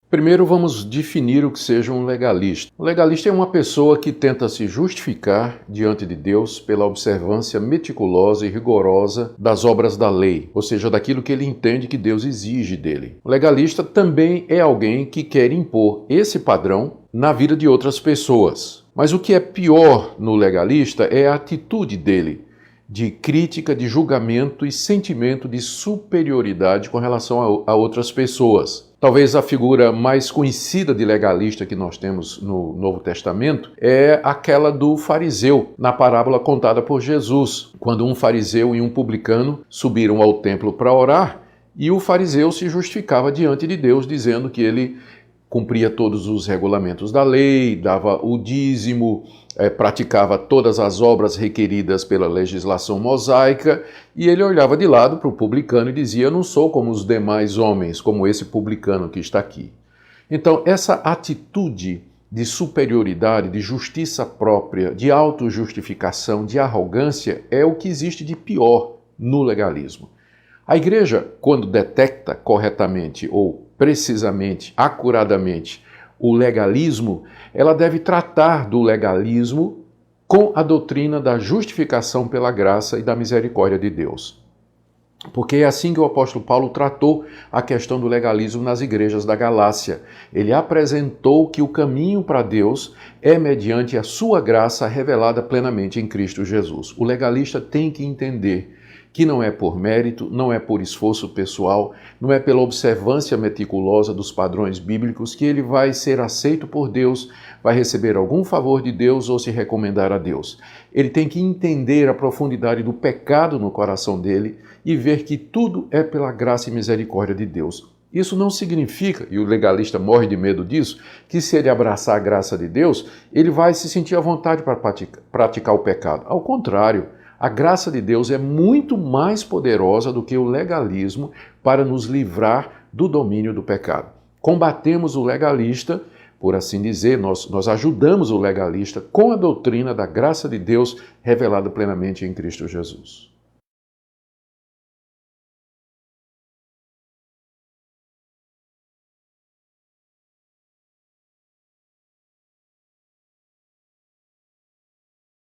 Primeiro vamos definir o que seja um legalista. O legalista é uma pessoa que tenta se justificar diante de Deus pela observância meticulosa e rigorosa das obras da lei, ou seja, daquilo que ele entende que Deus exige dele. O legalista também é alguém que quer impor esse padrão na vida de outras pessoas. Mas o que é pior no legalista é a atitude dele de crítica, de julgamento e sentimento de superioridade com relação a outras pessoas. Talvez a figura mais conhecida de legalista que nós temos no Novo Testamento é aquela do fariseu, na parábola contada por Jesus, quando um fariseu e um publicano subiram ao templo para orar e o fariseu se justificava diante de Deus, dizendo que ele cumpria todos os regulamentos da lei, dava o dízimo, praticava todas as obras requeridas pela legislação mosaica, e ele olhava de lado para o publicano e dizia: eu não sou como os demais homens, como esse publicano que está aqui. Então, essa atitude de superioridade, de justiça própria, de autojustificação, de arrogância, é o que existe de pior no legalismo. A igreja, quando detecta corretamente ou precisamente, acuradamente, o legalismo, ela deve tratar do legalismo com a doutrina da justificação pela graça e da misericórdia de Deus. Porque é assim que o apóstolo Paulo tratou a questão do legalismo nas igrejas da Galácia. Ele apresentou que o caminho para Deus é mediante a sua graça revelada plenamente em Cristo Jesus. O legalista tem que entender que não é por mérito, não é por esforço pessoal, não é pela observância meticulosa dos padrões bíblicos que ele vai ser aceito por Deus, vai receber algum favor de Deus ou se recomendar a Deus. Ele tem que entender a profundidade do pecado no coração dele e ver que tudo é pela graça e misericórdia de Deus. Isso não significa, e o legalista morre de medo disso, que se ele abraçar a graça de Deus, ele vai se sentir à vontade para praticar o pecado. Ao contrário, a graça de Deus é muito mais poderosa do que o legalismo para nos livrar do domínio do pecado. Combatemos o legalista, por assim dizer, nós ajudamos o legalista com a doutrina da graça de Deus revelada plenamente em Cristo Jesus.